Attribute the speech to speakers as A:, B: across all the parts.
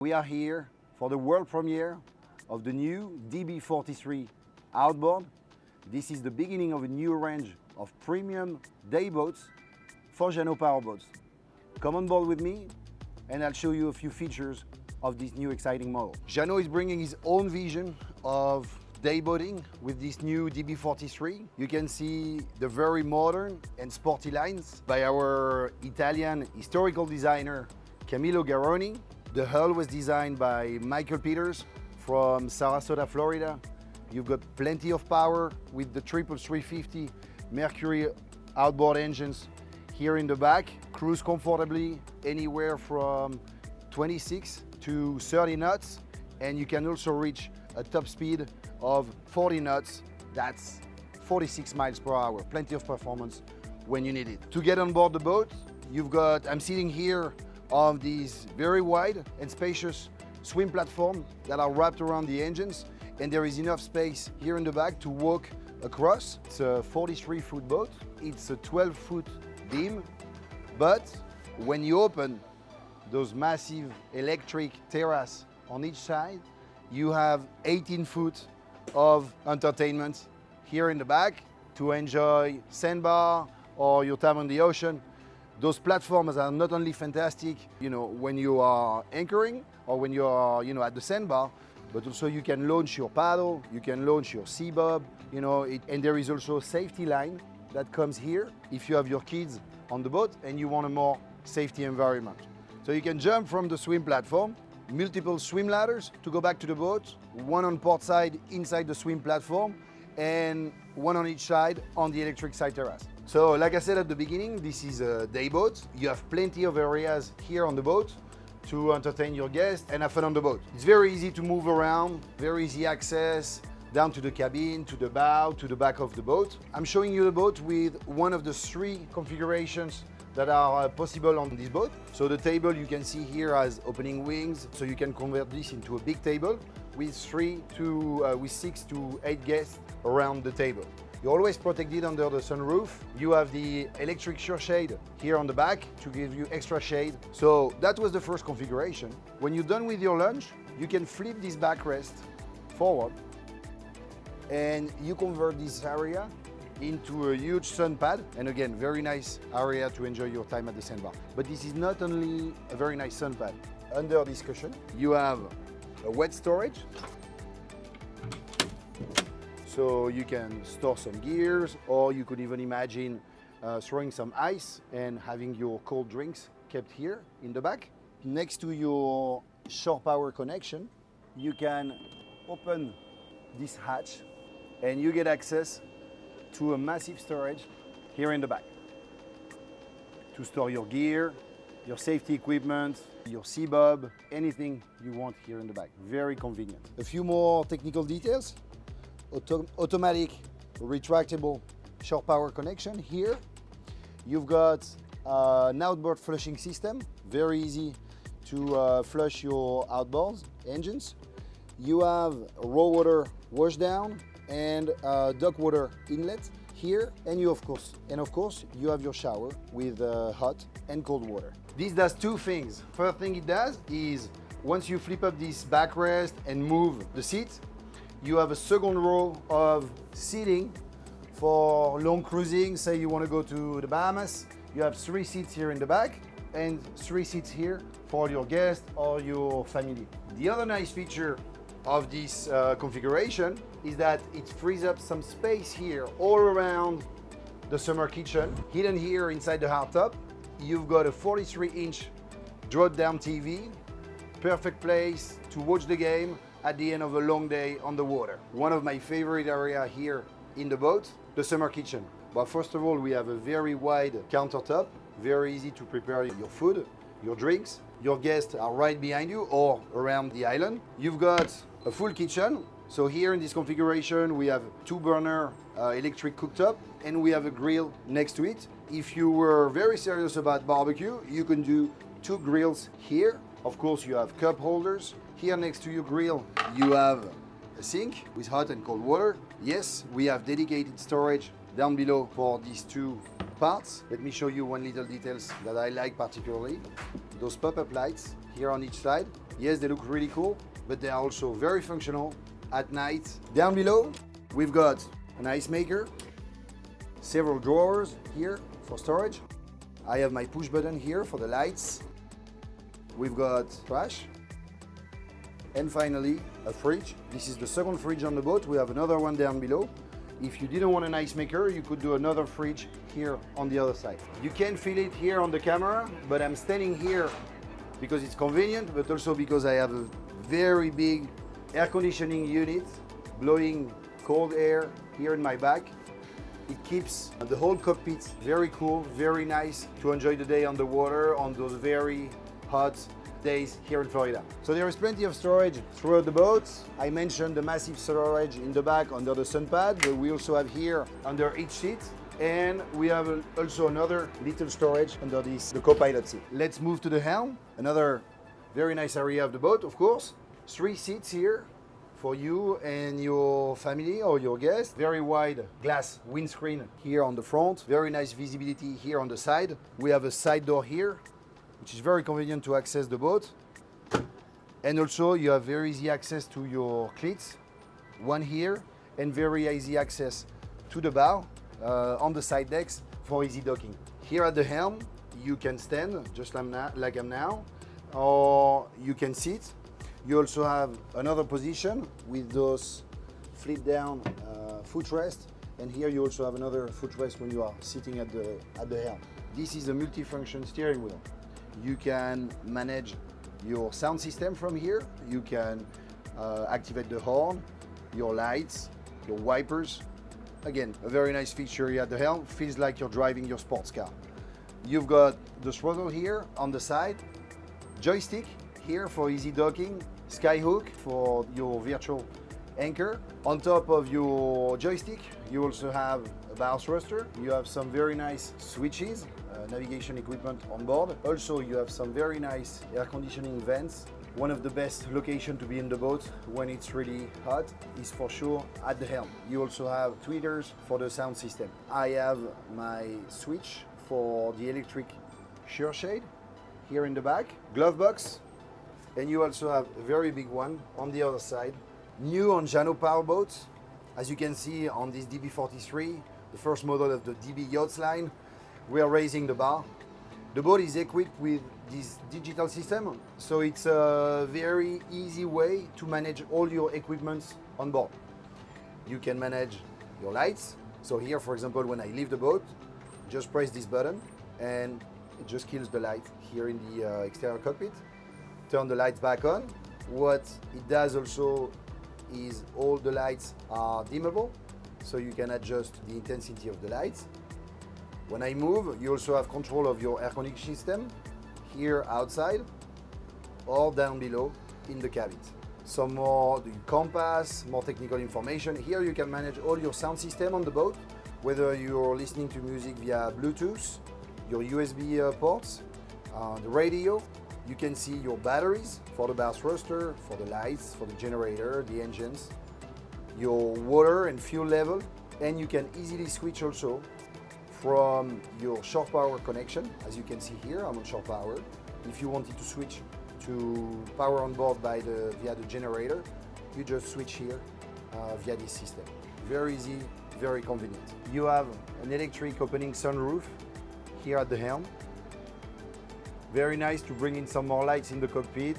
A: We are here for the world premiere of the new DB43 outboard. This is the beginning of a new range of premium day boats for Jeanneau powerboats. Come on board with me and I'll show you a few features of this new exciting model. Jeanneau is bringing his own vision of day boating with this new DB43. You can see the very modern and sporty lines by our Italian historical designer Camillo Garroni. The hull was designed by Michael Peters from Sarasota, Florida. You've got plenty of power with the 350 Mercury outboard engines here in the back. Cruise comfortably anywhere from 26 to 30 knots, and you can also reach a top speed of 40 knots. That's 46 miles per hour. Plenty of performance when you need it. To get on board the boat, I'm sitting here on these very wide and spacious swim platform that are wrapped around the engines, and there is enough space here in the back to walk across. It's a 43-foot boat. It's a 12-foot beam, but when you open those massive electric terrace on each side, you have 18 foot of entertainment here in the back to enjoy sandbar or your time on the ocean. Those platforms are not only fantastic, when you are anchoring or when you are, at the sandbar, but also you can launch your paddle, you can launch your sea bob, and there is also a safety line that comes here if you have your kids on the boat and you want a more safety environment. So you can jump from the swim platform, multiple swim ladders to go back to the boat, one on port side inside the swim platform, and one on each side on the electric side terrace. So like I said at the beginning, this is a day boat. You have plenty of areas here on the boat to entertain your guests and have fun on the boat. It's very easy to move around, very easy access down to the cabin, to the bow, to the back of the boat. I'm showing you the boat with one of the 3 configurations that are possible on this boat. So the table you can see here has opening wings, so you can convert this into a big table with 6 to 8 guests around the table. You're always protected under the sunroof. You have the electric shore shade here on the back to give you extra shade. So that was the first configuration. When you're done with your lunch, you can flip this backrest forward and you convert this area into a huge sun pad, and again, very nice area to enjoy your time at the sandbar. But this is not only a very nice sun pad. Under this cushion, you have a wet storage, so you can store some gears, or you could even imagine throwing some ice and having your cold drinks kept here in the back. Next to your shore power connection, you can open this hatch and you get access to a massive storage here in the back to store your gear, your safety equipment, your sea bob, anything you want here in the back. Very convenient. A few more technical details. Automatic retractable shore power connection here. You've got an outboard flushing system, very easy to flush your outboards engines. You have raw water wash down and duck water inlet here, and of course you have your shower with hot and cold water. This does 2 things. First thing it does is once you flip up this backrest and move the seat, you have a second row of seating for long cruising. Say you want to go to the Bahamas, you have 3 seats here in the back and 3 seats here for your guests or your family. The other nice feature of this configuration is that it frees up some space here all around the summer kitchen. Hidden here inside the hardtop, you've got a 43-inch drop-down TV, perfect place to watch the game at the end of a long day on the water. One of my favorite areas here in the boat, the summer kitchen. But first of all, we have a very wide countertop, very easy to prepare your food, your drinks. Your guests are right behind you or around the island. You've got a full kitchen. So here in this configuration, we have 2-burner electric cooktop, and we have a grill next to it. If you were very serious about barbecue, you can do 2 grills here. Of course, you have cup holders. Here next to your grill, you have a sink with hot and cold water. Yes, we have dedicated storage down below for these 2 parts. Let me show you one little details that I like particularly. Those pop-up lights here on each side. Yes, they look really cool, but they are also very functional at night. Down below, we've got an ice maker, several drawers here for storage. I have my push button here for the lights. We've got trash. And finally, a fridge. This is the second fridge on the boat. We have another one down below. If you didn't want an ice maker, you could do another fridge here on the other side. You can't feel it here on the camera, but I'm standing here because it's convenient, but also because I have a very big air conditioning unit blowing cold air here in my back. It keeps the whole cockpit very cool, very nice to enjoy the day on the water on those very hot days here in Florida. So there is plenty of storage throughout the boat. I mentioned the massive storage in the back under the sun pad, but we also have here under each seat. And we have also another little storage under the co-pilot seat. Let's move to the helm. Another very nice area of the boat, of course. 3 seats here for you and your family or your guests. Very wide glass windscreen here on the front. Very nice visibility here on the side. We have a side door here, which is very convenient to access the boat. And also you have very easy access to your cleats, one here, and very easy access to the bow on the side decks for easy docking. Here at the helm, you can stand just like I'm now, or you can sit. You also have another position with those flip down footrest, and here you also have another footrest when you are sitting at the helm. This is a multifunction steering wheel. You can manage your sound system from here. You can activate the horn, your lights, your wipers. Again, a very nice feature here at the helm. Feels like you're driving your sports car. You've got the throttle here on the side, joystick here for easy docking, skyhook for your virtual anchor. On top of your joystick, you also have a bow thruster. You have some very nice switches, navigation equipment on board. Also, you have some very nice air conditioning vents. One of the best locations to be in the boat when it's really hot is for sure at the helm. You also have tweeters for the sound system. I have my switch for the electric shear shade here in the back, glove box, and you also have a very big one on the other side. New on Jeanneau powerboats, as you can see on this DB43, the first model of the DB yachts line, we are raising the bar. The boat is equipped with this digital system, so it's a very easy way to manage all your equipment on board. You can manage your lights. So here, for example, when I leave the boat, just press this button and it just kills the light here in the exterior cockpit. Turn the lights back on. What it does also is all the lights are dimmable, so you can adjust the intensity of the lights. When I move, you also have control of your air conditioning system here outside or down below in the cabins. Some more compass, more technical information. Here you can manage all your sound system on the boat, whether you're listening to music via Bluetooth, your USB ports, the radio. You can see your batteries for the bow thruster, for the lights, for the generator, the engines, your water and fuel level, and you can easily switch also from your shore power connection. As you can see here, I'm on shore power. If you wanted to switch to power on board via the generator, you just switch here via this system. Very easy, very convenient. You have an electric opening sunroof here at the helm. Very nice to bring in some more lights in the cockpit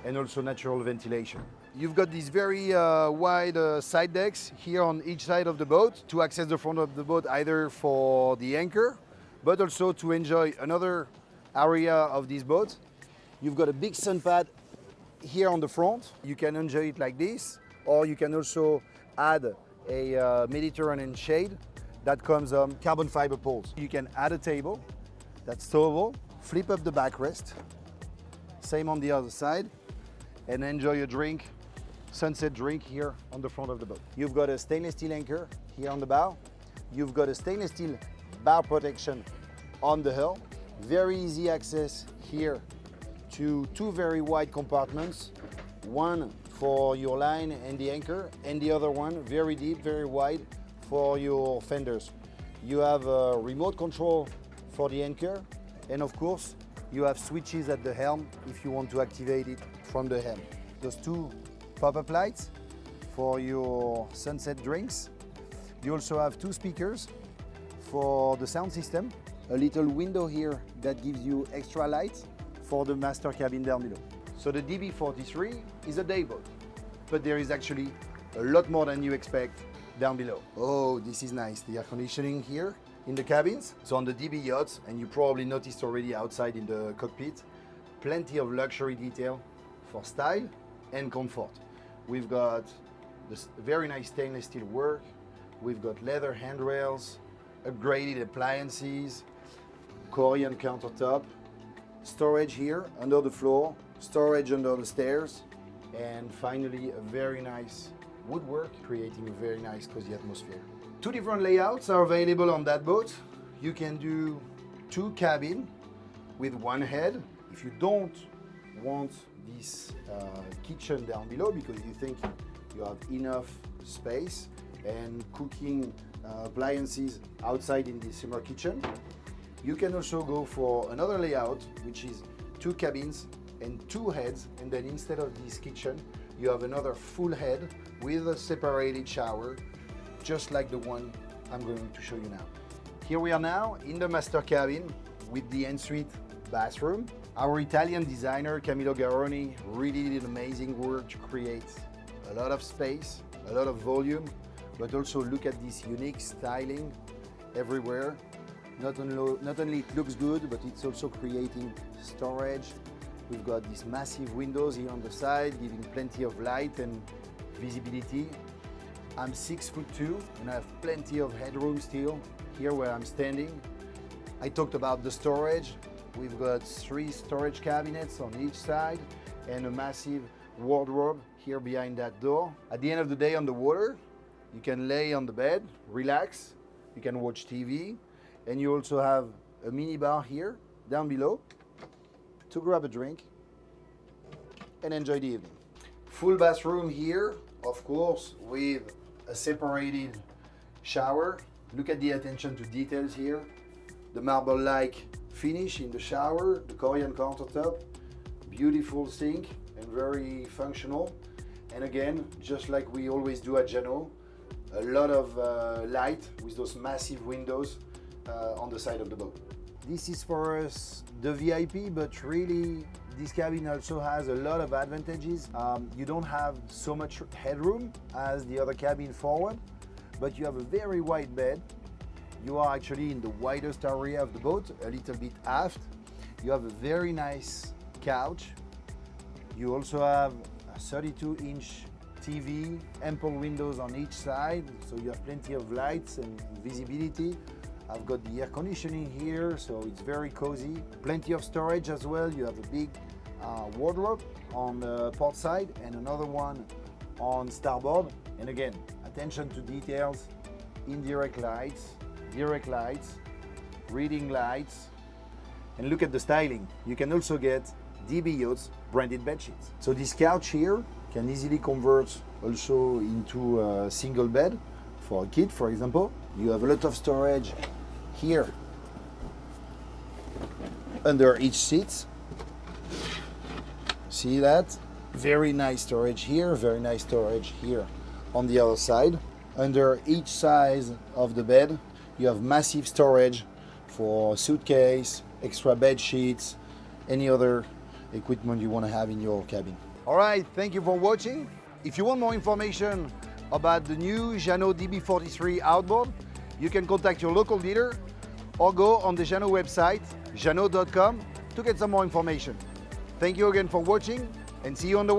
A: and also natural ventilation. You've got these very wide side decks here on each side of the boat to access the front of the boat, either for the anchor, but also to enjoy another area of this boat. You've got a big sun pad here on the front. You can enjoy it like this, or you can also add a Mediterranean shade that comes on carbon fiber poles. You can add a table that's stowable, flip up the backrest, same on the other side, and enjoy a drink, sunset drink here on the front of the boat. You've got a stainless steel anchor here on the bow. You've got a stainless steel bow protection on the hull. Very easy access here to 2 very wide compartments, one for your line and the anchor, and the other one very deep, very wide for your fenders. You have a remote control for the anchor, and of course you have switches at the helm if you want to activate it from the hem. Those two pop-up lights for your sunset drinks. You also have two speakers for the sound system. A little window here that gives you extra light for the master cabin down below. So the DB43 is a day boat, but there is actually a lot more than you expect down below. Oh, this is nice. The air conditioning here in the cabins. So on the DB yachts, and you probably noticed already outside in the cockpit, plenty of luxury detail for style and comfort. We've got this very nice stainless steel work. We've got leather handrails, upgraded appliances, Korean countertop, storage here under the floor, storage under the stairs, and finally a very nice woodwork, creating a very nice cozy atmosphere. Two different layouts are available on that boat. You can do two cabins with one head. If you don't want this kitchen down below because you think you have enough space and cooking appliances outside in the summer kitchen, you can also go for another layout, which is two cabins and two heads, and then instead of this kitchen, you have another full head with a separated shower, just like the one I'm going to show you now. Here we are now in the master cabin with the ensuite bathroom. Our Italian designer Camillo Garroni really did amazing work to create a lot of space, a lot of volume, but also look at this unique styling everywhere. Not only it looks good, but it's also creating storage. We've got these massive windows here on the side, giving plenty of light and visibility. I'm 6'2" and I have plenty of headroom still here where I'm standing. I talked about the storage. We've got 3 storage cabinets on each side and a massive wardrobe here behind that door. At the end of the day on the water, you can lay on the bed, relax, you can watch TV, and you also have a mini bar here down below to grab a drink and enjoy the evening. Full bathroom here, of course, with a separated shower. Look at the attention to details here. The marble-like finish in the shower, the Korean countertop, beautiful sink and very functional. And again, just like we always do at Jeanneau, a lot of light with those massive windows on the side of the boat. This is for us the VIP, but really this cabin also has a lot of advantages. You don't have so much headroom as the other cabin forward, but you have a very wide bed. You are actually in the widest area of the boat, a little bit aft. You have a very nice couch. You also have a 32-inch TV, ample windows on each side, so you have plenty of lights and visibility. I've got the air conditioning here, so it's very cozy. Plenty of storage as well. You have a big wardrobe on the port side and another one on starboard. And again, attention to details, indirect lights, direct lights, reading lights, and look at the styling. You can also get DB Yachts branded bed sheets. So this couch here can easily convert also into a single bed for a kid, for example. You have a lot of storage here under each seat. See that? Very nice storage here, very nice storage here on the other side. Under each size of the bed, you have massive storage for suitcase, extra bed sheets, any other equipment you want to have in your cabin. All right, thank you for watching. If you want more information about the new Jeanneau DB43 outboard, you can contact your local dealer or go on the Jeanneau website, jeanneau.com, to get some more information. Thank you again for watching and see you on the